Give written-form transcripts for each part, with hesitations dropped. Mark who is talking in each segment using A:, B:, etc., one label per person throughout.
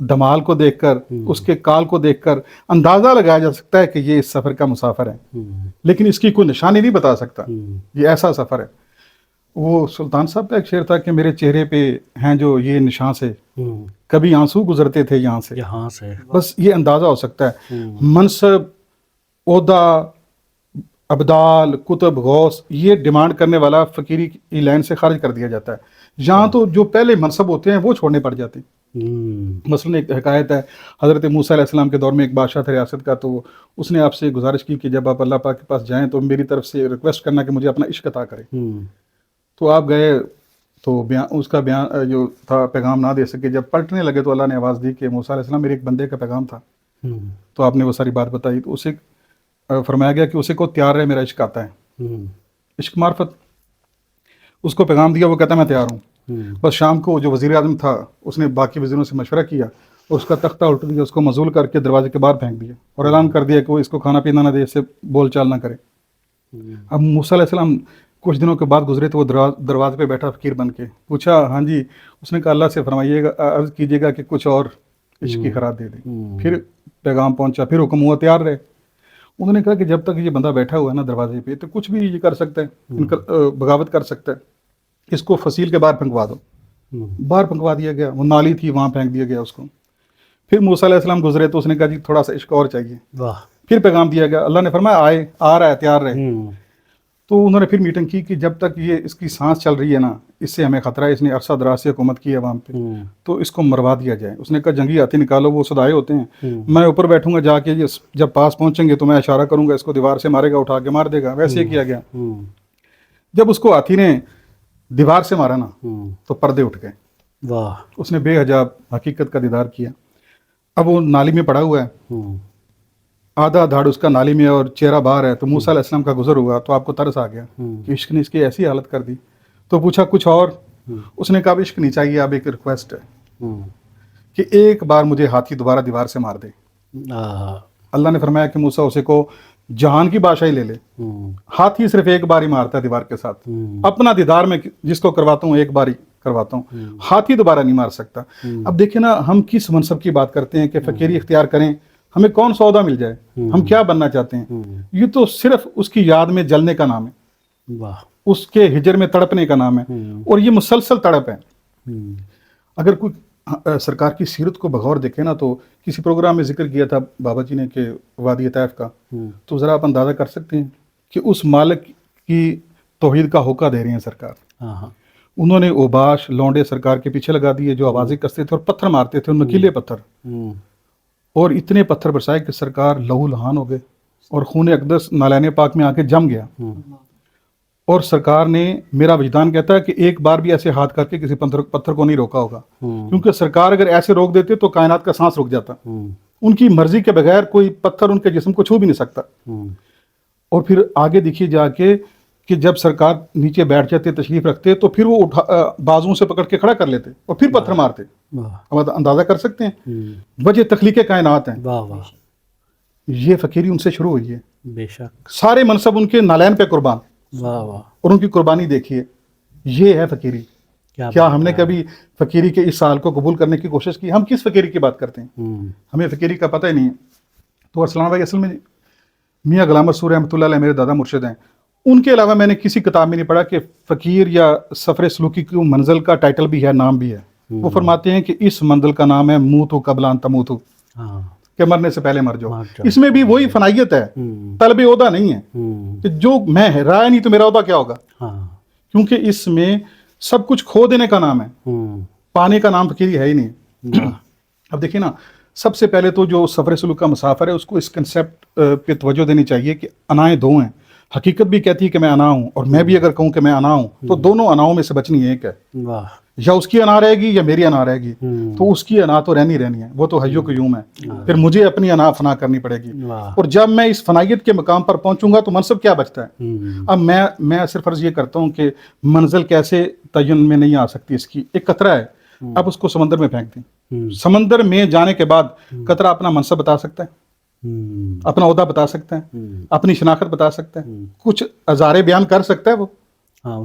A: دمال کو دیکھ کر اس کے کال کو دیکھ کر اندازہ لگایا جا سکتا ہے کہ یہ اس سفر کا مسافر ہے، لیکن اس کی کوئی نشانی نہیں بتا سکتا، یہ ایسا سفر ہے۔ وہ سلطان صاحب کا ایک شعر تھا کہ میرے چہرے پہ ہیں جو یہ نشان سے، کبھی آنسو گزرتے تھے یہاں سے، بس یہ اندازہ ہو سکتا ہے۔ منصب، عہدہ، ابدال، کتب، غوث، یہ ڈیمانڈ کرنے والا فقیری کی لائن سے خارج کر دیا جاتا ہے۔ یہاں تو جو پہلے منصب ہوتے ہیں وہ چھوڑنے پڑ جاتے ہیں۔ مثلاً ایک حکایت ہے، حضرت موسیٰ علیہ السلام کے دور میں ایک بادشاہ تھا ریاست کا، تو اس نے آپ سے گزارش کی کہ جب آپ اللہ پاک کے پاس جائیں تو میری طرف سے ریکویسٹ کرنا کہ مجھے اپنا عشق عطا کرے۔ تو آپ گئے تو اس کا بیان جو تھا پیغام نہ دے سکے، جب پلٹنے لگے تو اللہ نے آواز دی کہ موسیٰ علیہ السلام میرے ایک بندے کا پیغام تھا، تو آپ نے وہ ساری بات بتائی، تو اسے فرمایا گیا کہ اسے کو تیار رہے، میرا عشق آتا ہے، عشق معرفت۔ اس کو پیغام دیا، وہ کہتا ہے میں تیار ہوں۔ بس شام کو جو وزیر اعظم تھا اس نے باقی وزیروں سے مشورہ کیا، اس کا تختہ الٹ دیا، اس کو مزول کر کے دروازے کے باہر پھینک دیا اور اعلان کر دیا کہ وہ اس کو کھانا پینا نہ دے، اس سے بول چال نہ کرے۔ اب موسیٰ علیہ السلام کچھ دنوں کے بعد گزرے تو وہ دروازے پہ بیٹھا فقیر بن کے، پوچھا ہاں جی، اس نے کہا اللہ سے فرمائیے گا، عرض کیجیے گا کہ کچھ اور عشق کی خراب دے دے۔ پھر پیغام پہنچا، پھر حکم ہوا تیار رہے۔ انہوں نے کہا کہ جب تک یہ بندہ بیٹھا ہوا ہے نا دروازے پہ تو کچھ بھی یہ کر سکتا ہے، بغاوت کر سکتا ہے، اس کو فصیل کے باہر پھنکوا دو۔ باہر پھنکوا دیا گیا، وہ نالی تھی وہاں پھینک دیا گیا اس کو۔ پھر موسیٰ علیہ السلام گزرے تو اس نے کہا جی تھوڑا سا عشق اور چاہیے، پھر پیغام دیا گیا، اللہ نے فرمایا آ رہا ہے، تیار رہے۔ تو انہوں نے پھر میٹنگ کی کہ جب تک یہ اس کی سانس چل رہی ہے نا، اس سے ہمیں خطرہ ہے، اس نے عرصہ دراز سے حکومت کی ہے عوام پہ، تو اس کو مروا دیا جائے۔ اس نے کہا جنگی ہاتھی نکالو، وہ صدائے ہوتے ہیں، میں اوپر بیٹھوں گا جا کے، جب پاس پہنچیں گے تو میں اشارہ کروں گا، اس کو دیوار سے مارے گا، اٹھا کے مار دے گا۔ ویسے ہی کیا گیا۔ جب اس کو ہاتھی نے دیوار سے مارا نا تو پردے اٹھ گئے، اس نے بے حجاب حقیقت کا دیدار کیا۔ اب وہ نالی میں پڑا ہوا ہے، آدھا دھاڑ اس کا نالی میں اور چہرہ باہر ہے، تو موسیٰ علیہ السلام کا گزر ہوا تو آپ کو ترس آ گیا کہ عشق نے اس کی ایسی حالت کر دی۔ تو پوچھا کچھ اور؟ اس نے کہا اب عشق نہیں چاہیے، اب ایک ریکویسٹ ہے کہ ایک بار مجھے ہاتھی دوبارہ دیوار سے مار دے۔ اللہ نے فرمایا کہ موسیٰ اسے کو جہان کی بادشاہی لے لے، ہاتھی صرف ایک بار ہی مارتا ہے دیوار کے ساتھ، اپنا دیدار میں جس کو کرواتا ہوں ایک بار ہی کرواتا ہوں، ہاتھی دوبارہ نہیں مار سکتا۔ اب دیکھیں نا، ہم کس منصب کی بات کرتے ہیں کہ فقیری اختیار کریں، ہمیں کون سا عہدہ مل جائے، ہم کیا بننا چاہتے ہیں؟ یہ تو صرف اس کی یاد میں جلنے کا نام ہے، اس کے ہجر میں تڑپنے کا نام ہے، اور یہ مسلسل تڑپ ہے۔ اگر کوئی سرکار کی سیرت کو بغور دیکھے نا، تو کسی پروگرام میں ذکر کیا تھا بابا جی نے کہ وادی طیف کا، تو ذرا آپ اندازہ کر سکتے ہیں کہ اس مالک کی توحید کا ہوکا دے رہے ہیں سرکار۔ انہوں نے اوباش لونڈے سرکار کے پیچھے لگا دیے جو آوازیں کستے تھے اور پتھر مارتے تھے، نکیلے پتھر، اور اتنے پتھر برسائے کہ سرکار لہو لہان ہو گئے اور خون اقدس نالین پاک میں آ کے جم گیا۔ اور سرکار نے، میرا وجدان کہتا ہے کہ ایک بار بھی ایسے ہاتھ کر کے کسی پتھر کو نہیں روکا ہوگا، کیونکہ سرکار اگر ایسے روک دیتے تو کائنات کا سانس رک جاتا، ان کی مرضی کے بغیر کوئی پتھر ان کے جسم کو چھو بھی نہیں سکتا۔ اور پھر آگے دیکھیے جا کے کہ جب سرکار نیچے بیٹھ جاتے، تشریف رکھتے، تو پھر وہ بازوں سے پکڑ کے کھڑا کر لیتے اور پھر پتھر مارتے۔ اب اندازہ کر سکتے ہیں، وجہ تخلیق کائنات ہیں۔ یہ فقیری ان سے شروع ہوئی ہے،
B: بے شک،
A: سارے منصب ان کے نالین پہ قربان، اور ان کی قربانی دیکھیے، یہ ہے فقیری۔ کیا ہم نے کبھی فقیری کے اس سال کو قبول کرنے کی کوشش کی؟ ہم کس فقیری کی بات کرتے ہیں؟ ہمیں فقیری کا پتہ ہی نہیں ہے۔ تو ارسلان بھائی، اصل میں میاں غلام رسول رحمۃ اللہ علیہ میرے دادا مرشد ہیں، ان کے علاوہ میں نے کسی کتاب میں نہیں پڑھا کہ فقیر یا سفر سلوکی کی منزل کا ٹائٹل بھی ہے، نام بھی ہے۔ وہ فرماتے ہیں کہ اس منزل کا نام ہے موتو قبل ان تموتو، کہ مرنے سے پہلے مر جاؤ۔ اس میں بھی وہی فنائیت ہے، طلب عہدہ نہیں ہے کہ جو میں ہے رائے نہیں تو میرا عہدہ کیا ہوگا، کیونکہ اس میں سب کچھ کھو دینے کا نام ہے، پانے کا نام فقیری ہے ہی نہیں۔ اب دیکھیں نا، سب سے پہلے تو جو سفر سلوک کا مسافر ہے اس کو اس کنسیپٹ پہ توجہ دینی چاہیے کہ انائیں دو ہیں، حقیقت بھی کہتی ہے کہ میں انا ہوں، اور میں بھی اگر کہوں کہ میں انا ہوں تو دونوں اناؤں میں سے بچنی ایک ہے، یا اس کی انا رہے گی یا میری انا رہے گی، تو اس کی انا تو رہنی ہے، وہ تو حی و قیوم ہے، پھر مجھے اپنی انا فنا کرنی پڑے گی، اور جب میں اس فنائیت کے مقام پر پہنچوں گا تو منصب کیا بچتا ہے؟ اب میں صرف عرض یہ کرتا ہوں کہ منزل کیسے تعین میں نہیں آ سکتی، اس کی ایک قطرہ ہے، اب اس کو سمندر میں پھینک دیں، سمندر میں جانے کے بعد قطرہ اپنا منصب بتا سکتا ہے، اپنا عہدہ بتا سکتا ہے، اپنی شناخت بتا سکتا ہے، کچھ ہزارے بیان کر سکتا ہے وہ،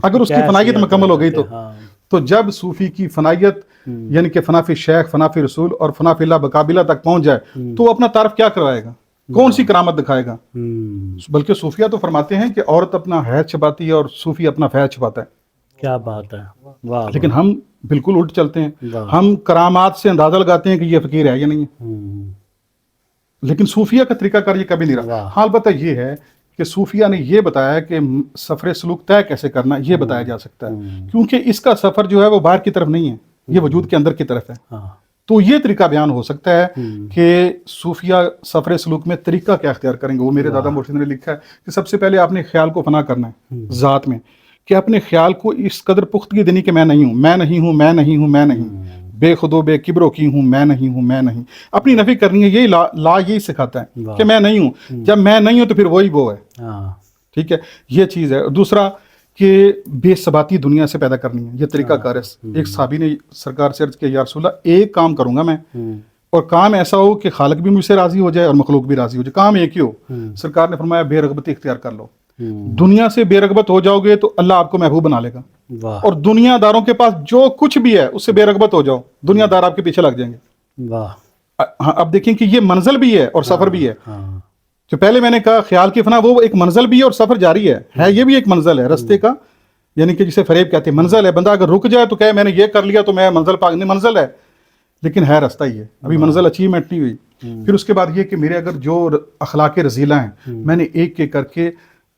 A: اگر اس کی فنائیت مکمل ہو گئی تو۔ تو جب صوفی کی فنائیت یعنی کہ فنا فی شیخ، فنا فی رسول اور فنا فی اللہ بقابلہ تک پہنچ جائے تو وہ اپنا تعارف کیا کروائے گا، کون سی کرامت دکھائے گا؟ بلکہ صوفیہ تو فرماتے ہیں کہ عورت اپنا حیض چھپاتی ہے اور صوفی اپنا فیض چھپاتا ہے.
B: کیا بات ہے، واہ
A: لیکن ہم بالکل الٹ چلتے ہیں.
B: واہ.
A: ہم کرامات سے اندازہ لگاتے ہیں کہ یہ فقیر ہے یا نہیں ہے، لیکن صوفیہ کا طریقہ کار یہ کبھی نہیں رہا.
B: واہ.
A: حال البتہ یہ ہے کہ صوفیہ نے یہ بتایا کہ سفر سلوک طے کیسے کرنا، یہ بتایا جا سکتا ہے، کیونکہ اس کا سفر جو ہے وہ باہر کی طرف نہیں ہے، یہ وجود کے اندر کی طرف ہے.
B: ہاں.
A: تو یہ طریقہ بیان ہو سکتا ہے کہ صوفیہ سفر سلوک میں طریقہ کیا اختیار کریں گے. وہ میرے دادا مرشد نے لکھا ہے کہ سب سے پہلے آپ نے خیال کو فنا کرنا ہے ذات میں، کہ اپنے خیال کو اس قدر پختگی دینی کہ میں نہیں ہوں، میں نہیں ہوں، میں نہیں ہوں، میں نہیں، بے خودو بے کبرو کی ہوں، میں نہیں ہوں، میں نہیں. اپنی نفی کرنی ہے. یہی لا یہی سکھاتا ہے کہ میں نہیں ہوں. جب میں نہیں ہوں تو پھر وہی وہ ہے. ٹھیک ہے، یہ چیز ہے. دوسرا کہ بے ثباتی دنیا سے پیدا کرنی ہے، یہ طریقہ کار ہے. ایک صحابی نے سرکار سے عرض کیا، یا رسول اللہ ایک کام کروں گا میں، اور کام ایسا ہو کہ خالق بھی مجھ سے راضی ہو جائے اور مخلوق بھی راضی ہو جائے، کام ایک ہی ہو. سرکار نے فرمایا بے رغبتی اختیار کر لو. دنیا سے بے رغبت ہو جاؤ گے تو اللہ آپ کو محبوب بنا لے گا، اور دنیا داروں کے پاس جو کچھ بھی ہے اس سے بے رغبت ہو جاؤ، دنیا دار آپ کے پیچھے لگ جائیں گے. اب دیکھیں کہ یہ منزل بھی ہے اور سفر بھی ہے. جو پہلے میں نے کہا خیال کی فنا وہ ایک منزل بھی ہے اور سفر جاری ہے یہ بھی ایک منزل ہے رستے کا، یعنی کہ جسے فریب کہتے ہیں منزل ہے. بندہ اگر رک جائے تو کہے میں نے یہ کر لیا تو میں منزل پا نہیں، منزل ہے لیکن ہے رستہ ہی ہے، ابھی منزل اچیومنٹ نہیں ہوئی. پھر اس کے بعد یہ کہ میرے اگر جو اخلاق رذیلہ ہیں میں نے ایک ایک کر کے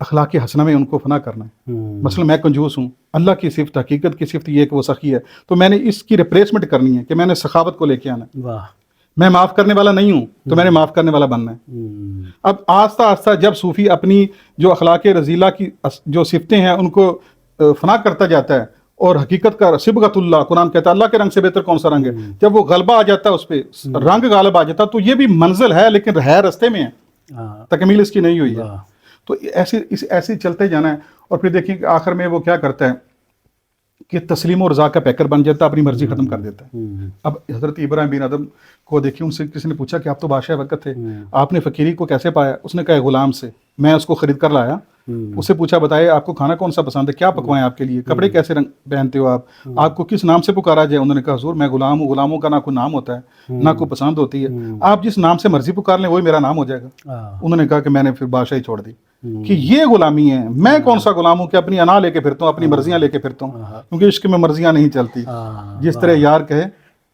A: اخلاق حسنہ میں ان کو فنا کرنا ہے. مثلا میں کنجوس ہوں، اللہ کی صفت، حقیقت کی صفت یہ ہے کہ وہ سخی ہے، تو میں نے اس کی ریپلیسمنٹ کرنی ہے کہ میں نے سخاوت کو لے کے آنا ہے. میں معاف کرنے والا نہیں ہوں تو میں نے معاف کرنے والا بننا ہے. اب آہستہ آہستہ جب صوفی اپنی جو اخلاق رذیلہ کی جو صفتیں ہیں ان کو فنا کرتا جاتا ہے اور حقیقت کا صبغۃ اللہ، قرآن کہتا ہے اللہ کے رنگ سے بہتر کون سا رنگ ہے، جب وہ غلبہ آ جاتا ہے اس پہ، رنگ غالب آ جاتا ہے، تو یہ بھی منزل ہے لیکن ہے رستے میں ہے، تکمیل اس کی نہیں ہوئی ہے. تو ایسے چلتے جانا ہے. اور پھر دیکھیں کہ آخر میں وہ کیا کرتا ہے کہ تسلیم و رضا کا پیکر بن جاتا ہے، اپنی مرضی ختم کر دیتا ہے. اب حضرت ابراہیم بن ادم کو دیکھیں، ان سے کسی نے پوچھا کہ آپ تو بادشاہ وقت تھے، آپ نے فقیری کو کیسے پایا؟ اس نے کہا غلام سے، میں اس کو خرید کر لایا. اس سے پوچھا بتائے آپ کو کھانا کون سا پسند ہے، کیا پکوائیں آپ کے لیے، کپڑے کیسے رنگ پہنتے ہو آپ کو کس نام سے پکارا جائے؟ انہوں نے کہا حضور میں غلام ہوں، غلاموں کا نہ کوئی نام ہوتا ہے نہ کوئی پسند ہوتی ہے، آپ جس نام سے مرضی پکار لیں وہی میرا نام ہو جائے گا. انہوں نے کہا کہ میں نے پھر بادشاہی چھوڑ دی کہ یہ غلامی ہے. میں کون سا غلام ہوں کہ اپنی انا لے کے پھرتا ہوں، اپنی مرضیاں لے کے پھرتا ہوں، کیونکہ عشق میں مرضیاں نہیں چلتی، جس طرح یار کہے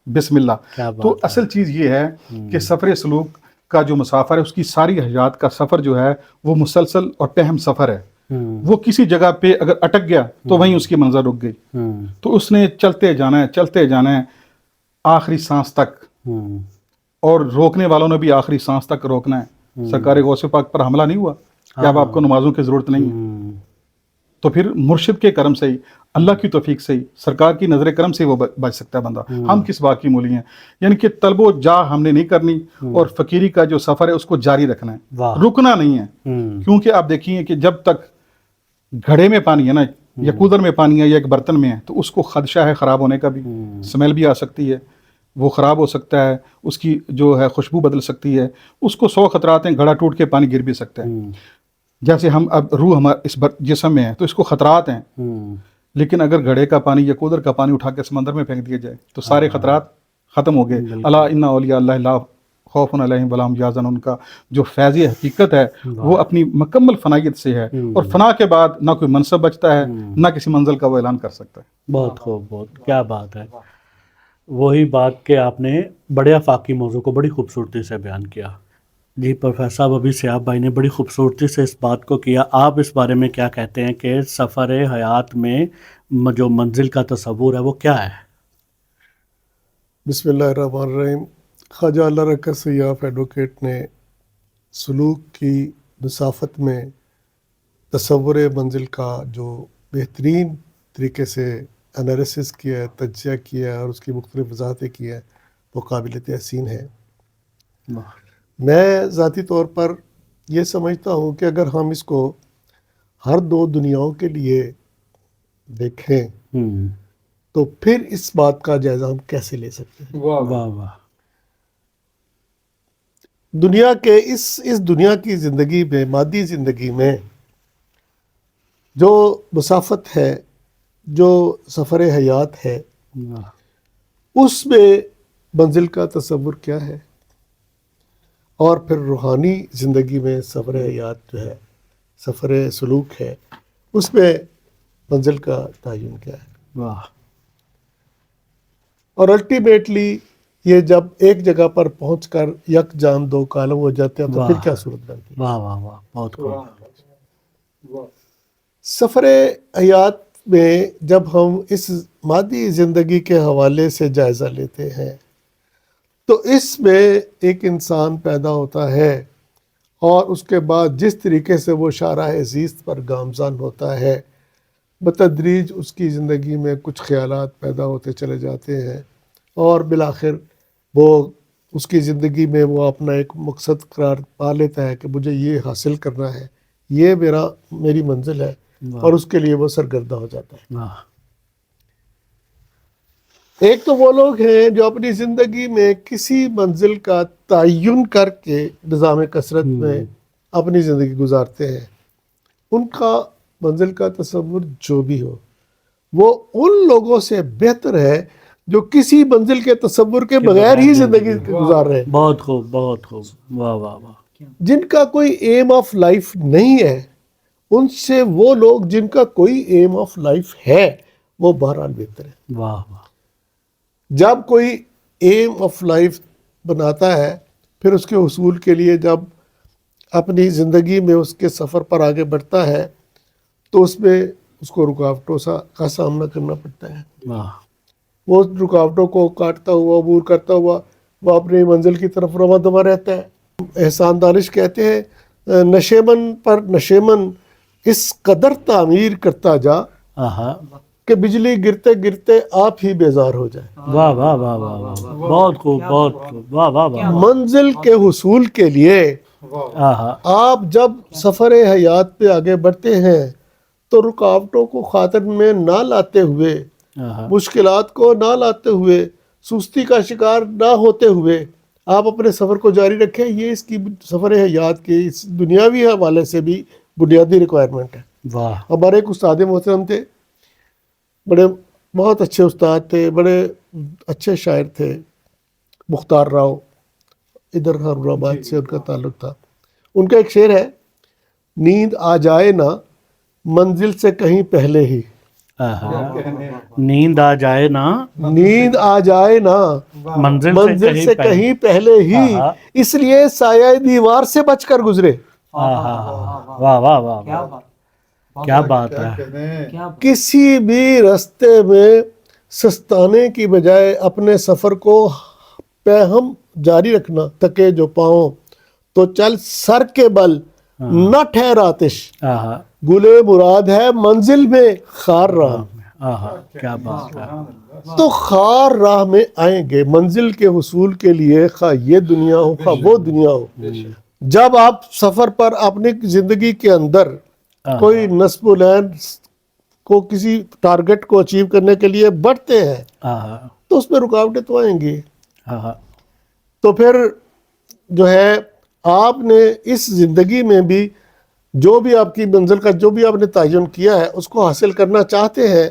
A: بسم اللہ. تو اصل چیز یہ ہے کہ سفر سلوک کا جو مسافر ہے اس کی ساری حیات کا سفر جو ہے وہ مسلسل اور پہم سفر ہے. وہ کسی جگہ پہ اگر اٹک گیا تو وہیں اس کی منزل رک گئی، تو اس نے چلتے جانا ہے، چلتے جانا ہے آخری سانس تک، اور روکنے والوں نے بھی آخری سانس تک روکنا ہے. سرکار غوث پاک پر حملہ نہیں ہوا کہ اب آپ کو نمازوں کی ضرورت نہیں ہے، تو پھر مرشد کے کرم سے ہی، اللہ کی توفیق سے ہی، سرکار کی نظر کرم سے وہ بچ سکتا ہے بندہ. ہم کس بات کی مولی ہیں؟ یعنی کہ طلب و جاہ ہم نے نہیں کرنی، اور فقیری کا جو سفر ہے اس کو جاری رکھنا ہے، رکنا نہیں ہے. کیونکہ آپ دیکھیے کہ جب تک گھڑے میں پانی ہے نا، یا کولر میں پانی ہے یا ایک برتن میں ہے، تو اس کو خدشہ ہے خراب ہونے کا بھی، سمیل بھی آ سکتی ہے، وہ خراب ہو سکتا ہے، اس کی جو ہے خوشبو بدل سکتی ہے، اس کو 100 خطرات ہیں، گھڑا ٹوٹ کے پانی گر بھی سکتا ہے. جیسے ہم اب روح ہمارا اس جسم میں ہے تو اس کو خطرات ہیں، لیکن اگر گھڑے کا پانی یا کولر کا پانی اٹھا کے سمندر میں پھینک دیا جائے تو سارے خطرات ختم ہو گئے. الا ان اولیاء اللہ لا خوف علیہم ولا هم یحزنون، ان کا جو فیضی حقیقت ہے وہ اپنی مکمل فنائیت سے ہے، اور فنا کے بعد نہ کوئی منصب بچتا ہے نہ کسی منزل کا وہ اعلان کر سکتا ہے.
B: بہت خوب، بہت کیا بات ہے. وہی بات کہ آپ نے بڑے آفاقی موضوع کو بڑی خوبصورتی سے بیان کیا. جی پروفیسر صاحب، ابھی سیاب بھائی نے بڑی خوبصورتی سے اس بات کو کیا. آپ اس بارے میں کیا کہتے ہیں کہ سفر حیات میں جو منزل کا تصور ہے وہ کیا ہے؟
C: بسم اللہ الرحمن الرحیم. خواجہ اللہ رکھا سیاف ایڈوکیٹ نے سلوک کی مسافت میں تصور منزل کا جو بہترین طریقے سے انالیسس کیا ہے، تجزیہ کیا ہے، اور اس کی مختلف وضاحتیں کی ہیں، وہ قابل تحسین ہے. میں ذاتی طور پر یہ سمجھتا ہوں کہ اگر ہم اس کو ہر دو دنیاؤں کے لیے دیکھیں تو پھر اس بات کا جائزہ ہم کیسے لے سکتے ہیں.
B: واہ واہ.
C: دنیا کے اس دنیا کی زندگی میں، مادی زندگی میں جو مسافت ہے، جو سفر حیات ہے
B: واہ
C: اس میں منزل کا تصور کیا ہے، اور پھر روحانی زندگی میں سفر حیات جو ہے، سفر سلوک ہے، اس میں منزل کا تعین کیا ہے،
B: واہ
C: اور الٹیمیٹلی یہ جب ایک جگہ پر پہنچ کر یک جان دو کالم ہو جاتے ہیں تو پھر
B: واہ۔
C: کیا صورت بنتی ہے۔
B: واہ واہ واہ بہت خوب
C: سفر حیات میں جب ہم اس مادی زندگی کے حوالے سے جائزہ لیتے ہیں تو اس میں ایک انسان پیدا ہوتا ہے، اور اس کے بعد جس طریقے سے وہ شاہراہ زیست پر گامزن ہوتا ہے، بتدریج اس کی زندگی میں کچھ خیالات پیدا ہوتے چلے جاتے ہیں، اور بالآخر وہ اس کی زندگی میں وہ اپنا ایک مقصد قرار پا لیتا ہے کہ مجھے یہ حاصل کرنا ہے، یہ میری منزل ہے، اور اس کے لیے وہ سرگردہ ہو جاتا ہے۔
B: واہ
C: ایک تو وہ لوگ ہیں جو اپنی زندگی میں کسی منزل کا تعین کر کے نظام کثرت میں اپنی زندگی گزارتے ہیں، ان کا منزل کا تصور جو بھی ہو وہ ان لوگوں سے بہتر ہے جو کسی منزل کے تصور کے بغیر ہی زندگی گزار رہے ہیں،
B: بہت خوب بہت خوب واہ واہ واہ
C: جن کا کوئی ایم آف لائف نہیں ہے، ان سے وہ لوگ جن کا کوئی ایم آف لائف ہے وہ بہرحال بہتر ہے۔
B: واہ واہ
C: جب کوئی ایم آف لائف بناتا ہے، پھر اس کے حصول کے لیے جب اپنی زندگی میں اس کے سفر پر آگے بڑھتا ہے تو اس میں اس کو رکاوٹوں کا سامنا کرنا پڑتا ہے،
B: واہ
C: وہ رکاوٹوں کو کاٹتا ہوا عبور کرتا ہوا وہ اپنی منزل کی طرف رواں دواں رہتا ہے۔ احسان دانش کہتے ہیں نشیمن پر نشیمن اس قدر تعمیر کرتا جا
B: آہا
C: کہ بجلی گرتے گرتے آپ ہی بیزار ہو جائے۔
B: واہ واہ واہ واہ واہ بہت خوب بہت خوب واہ واہ واہ
C: منزل کے حصول کے لیے
B: آہا
C: آپ جب سفر حیات پہ آگے بڑھتے ہیں تو رکاوٹوں کو خاطر میں نہ لاتے ہوئے،
B: آہا
C: مشکلات کو نہ لاتے ہوئے، سستی کا شکار نہ ہوتے ہوئے آپ اپنے سفر کو جاری رکھیں۔ یہ اس کی سفر حیات کے اس دنیاوی حوالے سے بھی بنیادی ریکوائرمنٹ ہے۔
B: واہ
C: ہمارے ایک استاد محترم تھے، بہت اچھے استاد تھے، بڑے اچھے شاعر تھے، مختار راؤ، ادھر ہارون آباد سے ان کا تعلق تھا۔ ان کا ایک شعر ہے، نیند آ جائے نا منزل سے کہیں پہلے ہی،
B: آہا نیند آ جائے نا
C: نیند آ جائے نا
B: منزل
C: سے کہیں پہلے ہی،
B: آہا
C: اس لیے سایہ دیوار سے بچ کر گزرے۔
B: آہا واہ واہ واہ واہ کیا بات ہے
C: کسی بھی رستے میں سستانے کی بجائے اپنے سفر کو پہم جاری رکھنا، تکے جو پاؤں تو چل سر کے بل نہ ٹھہر آتش،
B: آہا
C: گلے مراد ہے منزل میں خار راہ۔
B: آہا کیا بات ہے
C: تو خار راہ میں آئیں گے منزل کے حصول کے لیے، خواہ یہ دنیا ہو خواہ وہ دنیا ہو۔ جب آپ سفر پر اپنی زندگی کے اندر کوئی نصب العین کو کسی ٹارگٹ کو اچیو کرنے کے لیے بڑھتے ہیں
B: آہا
C: تو اس میں رکاوٹیں تو آئیں گی۔
B: آہا
C: تو پھر جو ہے آپ نے اس زندگی میں بھی جو بھی آپ کی منزل کا جو بھی آپ نے تعین کیا ہے اس کو حاصل کرنا چاہتے ہیں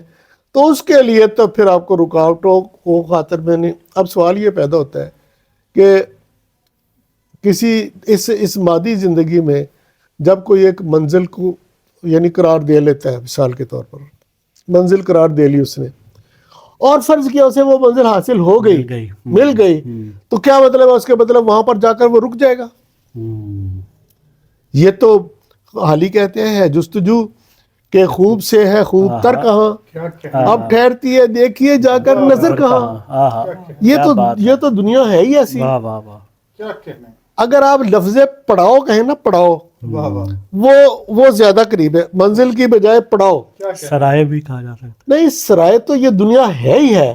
C: تو اس کے لیے تو پھر آپ کو رکاوٹوں کو خاطر میں نہیں۔ اب سوال یہ پیدا ہوتا ہے کہ کسی اس مادی زندگی میں جب کوئی ایک منزل کو یعنی قرار دے لیتا ہے، مثال کے طور پر منزل قرار دے لی اس نے، اور فرض کیا اسے وہ منزل حاصل ہو گئی، مل گئی، تو کیا مطلب ہے اس کے مطلب وہاں پر جا کر وہ رک جائے گا؟ یہ تو حالی کہتے ہیں جستجو کہ خوب سے ہے خوب تر کہاں، اب ٹھہرتی ہے دیکھیے جا کر نظر کہاں۔
B: آہا
C: یہ تو دنیا ہے ہی ایسی۔
B: واہ واہ واہ
A: کیا کہنا ہے،
C: اگر آپ لفظ پڑاؤ کہیں نا، پڑاؤ
A: واہ واہ
C: وہ زیادہ قریب ہے منزل کی بجائے پڑاؤ۔
B: سرائے بھی کہا جا سکتا
C: نہیں، سرائے تو یہ دنیا ہے ہی ہے،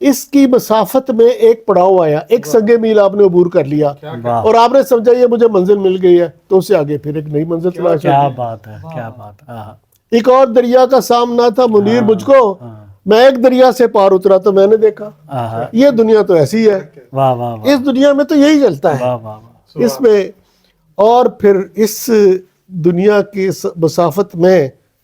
C: اس کی مسافت میں ایک پڑاؤ آیا، ایک سنگ میل آپ نے عبور کر لیا
B: واہ
C: اور آپ نے سمجھا یہ مجھے منزل مل گئی ہے، تو اس سے آگے پھر ایک نئی منزل تلاش
B: کیا
C: ہوگی۔
B: بات ہے کیا بات ہے آہا
C: ایک اور دریا کا سامنا تھا منیر مجھ کو، میں ایک دریا سے پار اترا تو میں نے دیکھا۔
B: آہا
C: یہ دنیا تو ایسی ہے،
B: واہ واہ واہ
C: اس دنیا میں تو یہی چلتا ہے
B: واہ واہ واہ
C: اس میں۔ اور پھر اس دنیا کی مسافت میں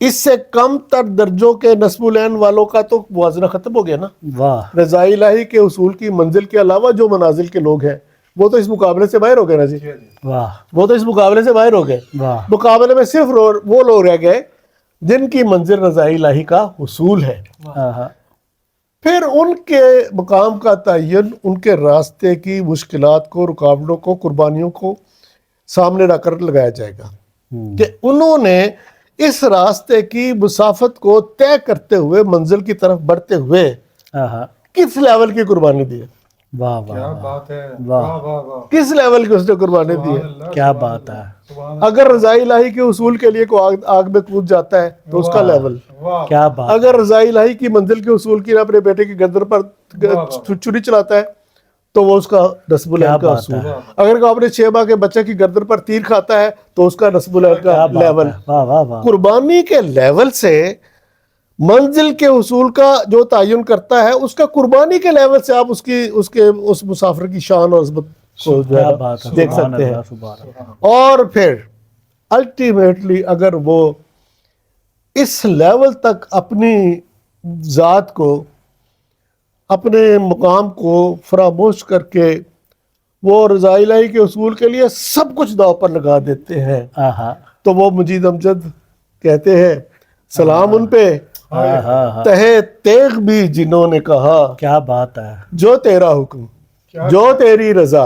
C: اس سے کم تر درجوں کے نصب العین والوں کا تو موازنہ ختم ہو گیا نا.
B: واہ
C: رضا الہی کے اصول کی منزل کے علاوہ جو منازل کے لوگ ہیں وہ تو اس مقابلے سے باہر ہو گئے نا جی.
B: واہ
C: وہ تو اس مقابلے سے باہر ہو گئے.
B: واہ
C: مقابلے میں صرف وہ لوگ رہ گئے جن کی منزل رضا الہی کا حصول ہے.
B: آہا
C: پھر ان کے مقام کا تعین ان کے راستے کی مشکلات کو، رکاوٹوں کو، قربانیوں کو سامنے رکھ کر لگایا جائے گا کہ انہوں نے اس راستے کی مسافت کو طے کرتے ہوئے منزل کی طرف بڑھتے ہوئے
B: آہا
C: کس لیول کی قربانی دی ہے،
B: واہ واہ واہ
A: بات ہے.
B: واہ
C: کس لیول کی اس نے قربانی دی ہے.
B: کیا بات ہے
C: اگر رضا الہی کے اصول کے لیے کوئی آگ میں کود جاتا ہے تو اس کا لیول،
B: کیا بات
C: اگر رضا الہی کی منزل کے اصول کی اپنے بیٹے کی گردن پر چھری چلاتا ہے تو وہ اس کا نصب العین کا اصول. اگر کوئی اپنے 6 ماہ کے بچے کی گردن پر تیر کھاتا ہے تو اس کا نصب العین کا لیول.
B: واہ واہ واہ
C: قربانی کے لیول سے منزل کے اصول کا جو تعین کرتا ہے اس کا قربانی کے لیول سے آپ اس مسافر کی شان اور عظمت کو جو ہے
B: کیا
C: نا
B: بات ہے
C: دیکھ
B: سبحان
C: سکتے ہیں.
B: اللہ سبحان اللہ
C: اور پھر الٹیمیٹلی اگر وہ اس لیول تک اپنی ذات کو، اپنے مقام کو فراموش کر کے وہ رضا الہی کے اصول کے لیے سب کچھ داؤ پر لگا دیتے ہیں
B: آہا
C: تو وہ مجید امجد کہتے ہیں سلام ان پہ
B: آہا
C: تہے تیغ بھی جنہوں نے کہا
B: کیا بات ہے
C: جو تیرا حکم، جو تیری رضا،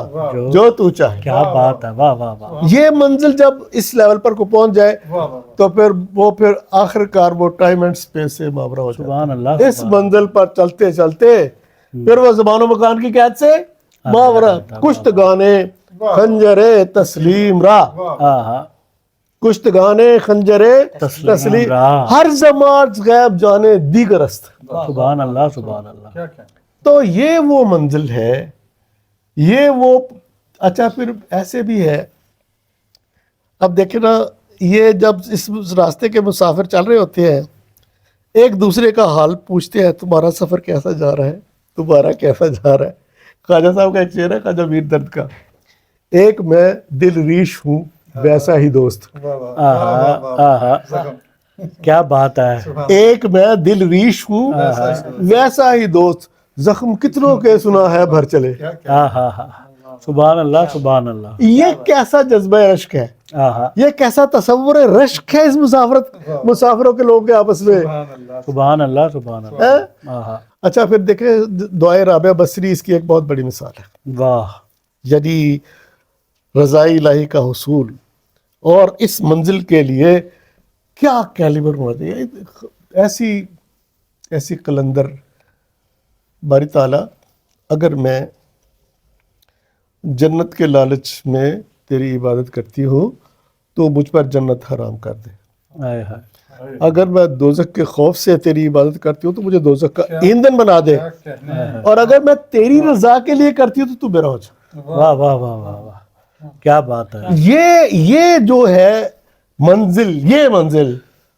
C: جو تو چاہے.
B: کیا بات ہے واہ واہ واہ
C: یہ منزل جب اس لیول پر کو پہنچ جائے تو پھر آخر کار وہ ٹائم اینڈ سپیس سے ماورا ہو جائے.
B: سبحان اللہ
C: اس منزل پر چلتے چلتے پھر وہ زمان و مکان کی قید سے ماورا کشتگانے خنجرے تسلیم را،
B: آہا
C: کشتگانے خنجرے تسلیم
B: را.
C: ہر زمان غیب جانے دیگر است.
B: سبحان اللہ سبحان اللہ
C: تو یہ وہ منزل ہے، یہ وہ. اچھا پھر ایسے بھی ہے، اب دیکھیں نا، یہ جب اس راستے کے مسافر چل رہے ہوتے ہیں ایک دوسرے کا حال پوچھتے ہیں، تمہارا سفر کیسا جا رہا ہے، تمہارا کیسا جا رہا ہے. خواجہ صاحب کا ایک شعر ہے خواجہ میر درد کا، ایک میں دل ریش ہوں ویسا ہی دوست.
B: آہا آہا کیا بات ہے
C: ایک میں دل ریش ہوں ویسا ہی دوست، زخم کتنوں کے سنا ہے بھر چلے.
B: آہا سبحان اللہ سبحان اللہ
C: یہ کیسا جذبہ رشک ہے،
B: آہا
C: یہ کیسا تصور رشک ہے اس مسافروں کے لوگوں کے آپس میں.
B: سبحان اللہ سبحان اللہ
C: ہیں؟
B: آہا
C: اچھا پھر دیکھیں دعائے رابعہ بصری اس کی ایک بہت بڑی مثال ہے.
B: واہ
C: یعنی رضا الہی کا حصول اور اس منزل کے لیے کیا کیلیبر ہونا چاہیے. ایسی قلندر باری تعالیٰ اگر میں جنت کے لالچ میں تیری عبادت کرتی ہوں تو مجھ پر جنت حرام کر دے.
B: آئے ہائے
C: اگر میں دوزخ کے خوف سے تیری عبادت کرتی ہوں تو مجھے دوزخ کا ایندھن بنا دے. اور اگر میں تیری رضا کے لیے کرتی ہوں تو میرا ہو جا.
B: واہ واہ واہ واہ واہ کیا بات ہے
C: یہ جو ہے منزل،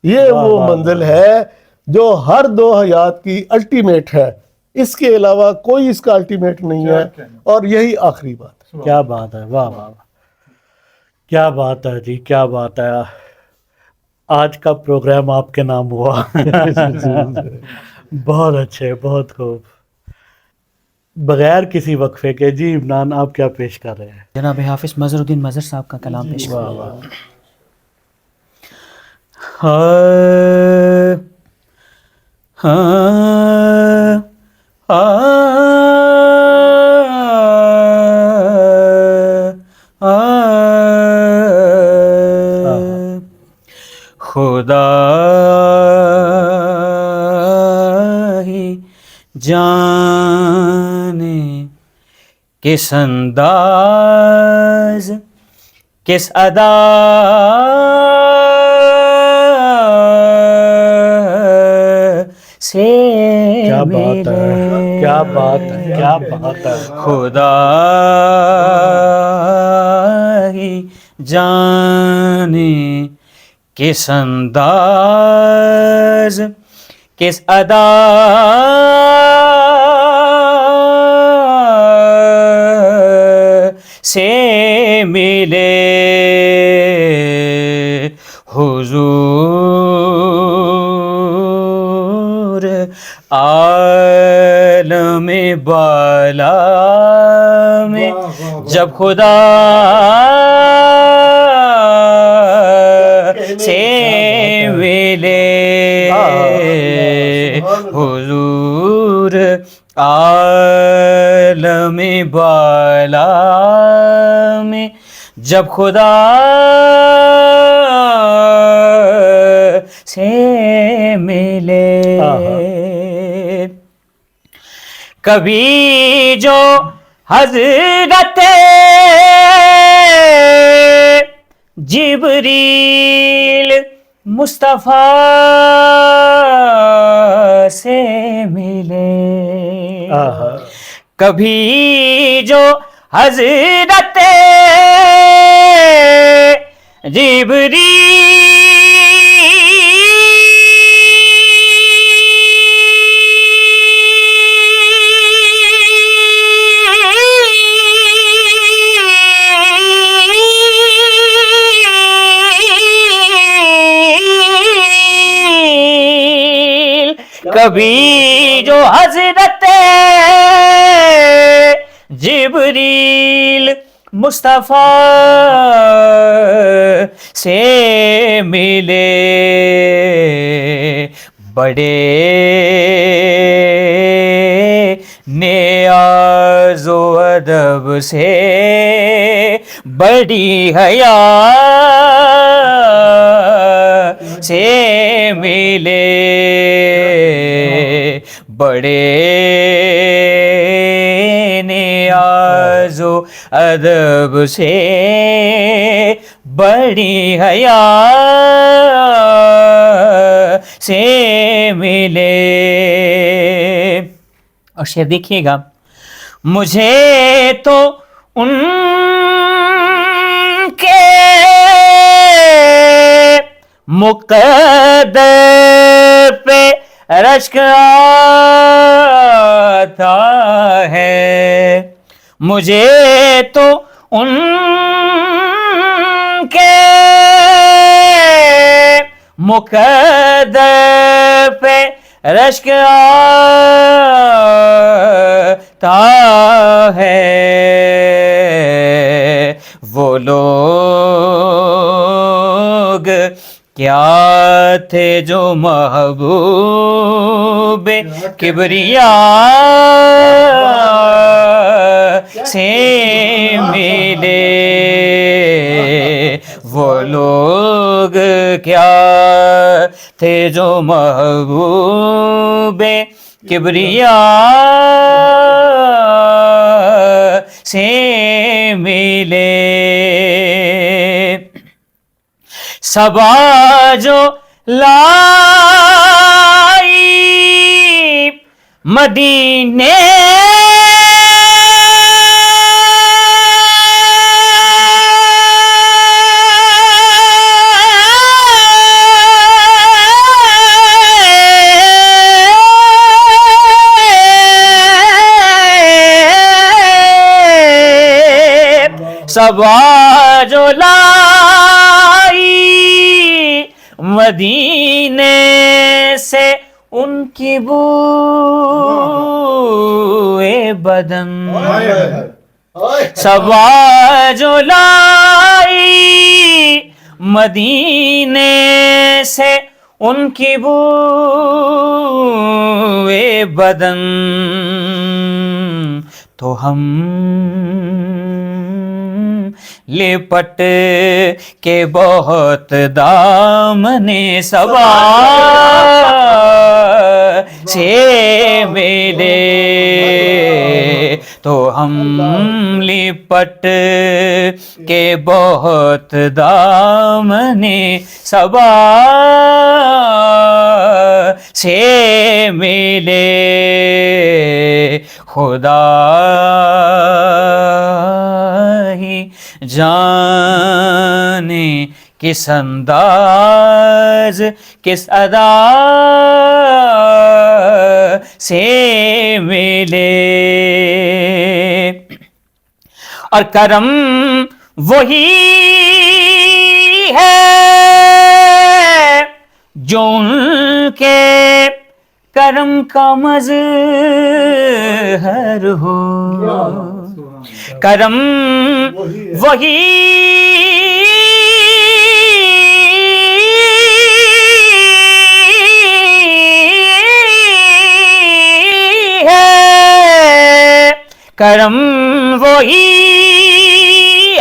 C: یہ وہ منزل ہے جو ہر دو حیات کی الٹیمیٹ ہے. اس کے علاوہ کوئی اس کا الٹیمیٹ نہیں ہے اور یہی آخری بات ہے.
B: کیا بات ہے واہ واہ کیا بات ہے جی کیا بات ہے. آج کا پروگرام آپ کے نام ہوا بہت اچھے بہت خوب. بغیر کسی وقفے کے جی عمران آپ کیا پیش کر رہے ہیں؟
D: جناب حافظ مظہر الدین مظہر صاحب کا کلام پیش
B: واہ
D: کریں.
B: واہ
D: خدا ہی جانے کس انداز کس ادا سے
B: کیا بات ہے کیا بات ہے کیا بات ہے.
D: خدا ہی جانے کس انداز کس ادا سے ملے حضور عالم بالا میں جب خدا سے ملے حضور عالم بالا میں جب خدا سے ملے کبھی جو حضرت جبریل مصطفیٰ سے ملے کبھی جو حضرت کبھی جو حضرت جبریل مصطفیٰ سے ملے بڑے نیاز و ادب سے بڑی حیا سے ملے بڑے نیاز و ادب سے بڑی حیا سے ملے. اور شعر دیکھیے گا. مجھے تو ان کے مقدر پہ رشک آتا ہے, مجھے تو ان کے مقدر پہ رشک آتا ہے. وہ لوگ کیا تھے جو محبوب کبریا سے ملے, وہ لوگ کیا تھے جو محبوب کبریا سے ملے. صبا جو لائی مدینے صبا جو لائی مدینے سے ان کی بوئے بدن, صبا جو لائی مدینے سے ان کی بوئے بدن, تو ہم لپٹ کے بہت دامن صبا سے ملے, تو ہم لپٹ کے بہت دامن صبا سے ملے. خدا ہی جانے کس انداز کس ادا سے ملے, اور کرم وہی ہے جو ان کے کرم کا مظہر ہر ہو کرم وہی ہے کرم وہی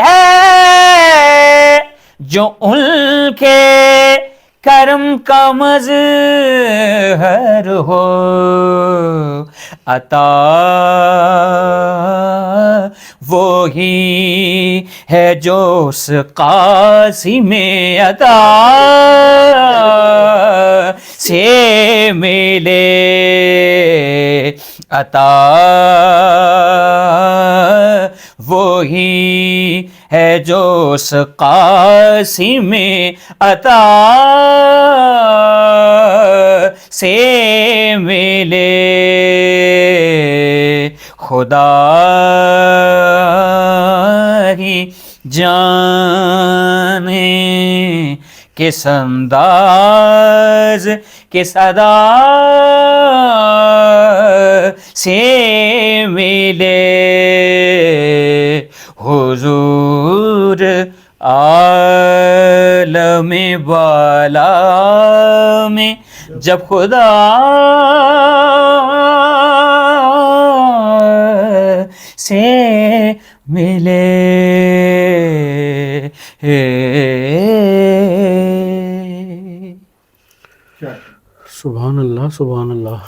D: ہے جو ان کے کرم کا مظہر ہو عطا وہی ہے جو اس قاسم عطا سے ملے عطا وہی ہے جو اس قاسم عطا سے ملے خدا ہی جانے کس انداز کس ادا سے ملے حضور عالم بالا میں جب خدا سے ملے
B: سبحان اللہ سبحان اللہ.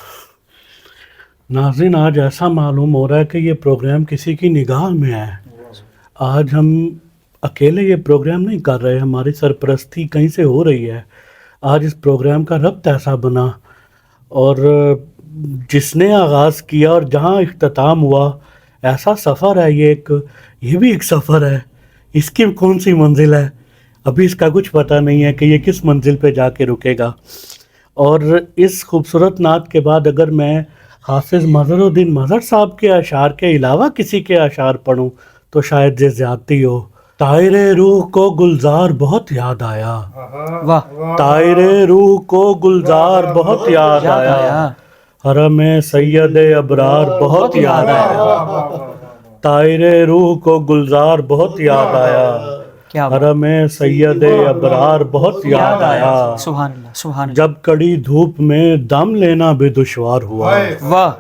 B: ناظرین آج ایسا معلوم ہو رہا ہے کہ یہ پروگرام کسی کی نگاہ میں ہے. آج ہم اکیلے یہ پروگرام نہیں کر رہے، ہماری سرپرستی کہیں سے ہو رہی ہے. آج اس پروگرام کا ربط ایسا بنا اور جس نے آغاز کیا اور جہاں اختتام ہوا ایسا سفر ہے یہ بھی ایک سفر ہے. اس کی کون سی منزل ہے ابھی اس کا کچھ پتہ نہیں ہے کہ یہ کس منزل پہ جا کے رکے گا. اور اس خوبصورت نعت کے بعد اگر میں حافظ مظہر الدین مظہر صاحب کے اشعار کے علاوہ کسی کے اشعار پڑھوں تو شاید یہ زیادتی ہو. طائر روح کو گلزار بہت یاد آیا،
D: واہ
B: طائر روح کو گلزار بہت یاد آیا، حرم سید ابرار بہت یاد آیا، طائر روح کو گلزار بہت یاد آیا،
D: کیا
B: حرم سید ابرار بہت یاد آیا.
D: سبحان اللہ سبحان اللہ
B: جب کڑی دھوپ میں دم لینا بھی دشوار ہوا،
D: واہ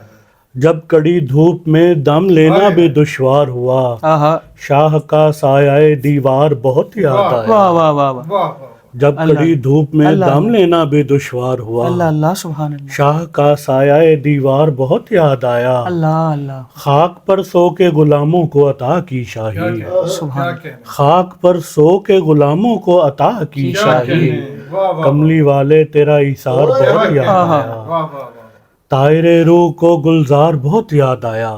B: جب کڑی دھوپ میں دم لینا بھی دشوار ہوا،
D: آہا
B: شاہ کا سایہ دیوار بہت یاد آیا.
D: واہ واہ واہ واہ
B: جب کڑی دھوپ میں دم لینا بھی دشوار ہوا،
D: اللہ اللہ سبحان اللہ
B: شاہ کا سایہ دیوار بہت یاد آیا.
D: اللہ اللہ
B: خاک پر سو کے غلاموں کو عطا کی شاہی،
D: سبحان
B: خاک پر سو کے غلاموں کو عطا کی شاہی، کملی والے تیرا ایثار بہت یاد آیا، طائر روح کو گلزار بہت یاد آیا،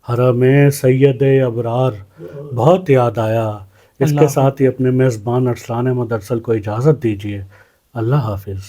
B: حرم سید ابرار بہت یاد آیا. اس کے ساتھ ہی اپنے میزبان ارسلان احمد ارسل کو اجازت دیجیے. اللہ حافظ.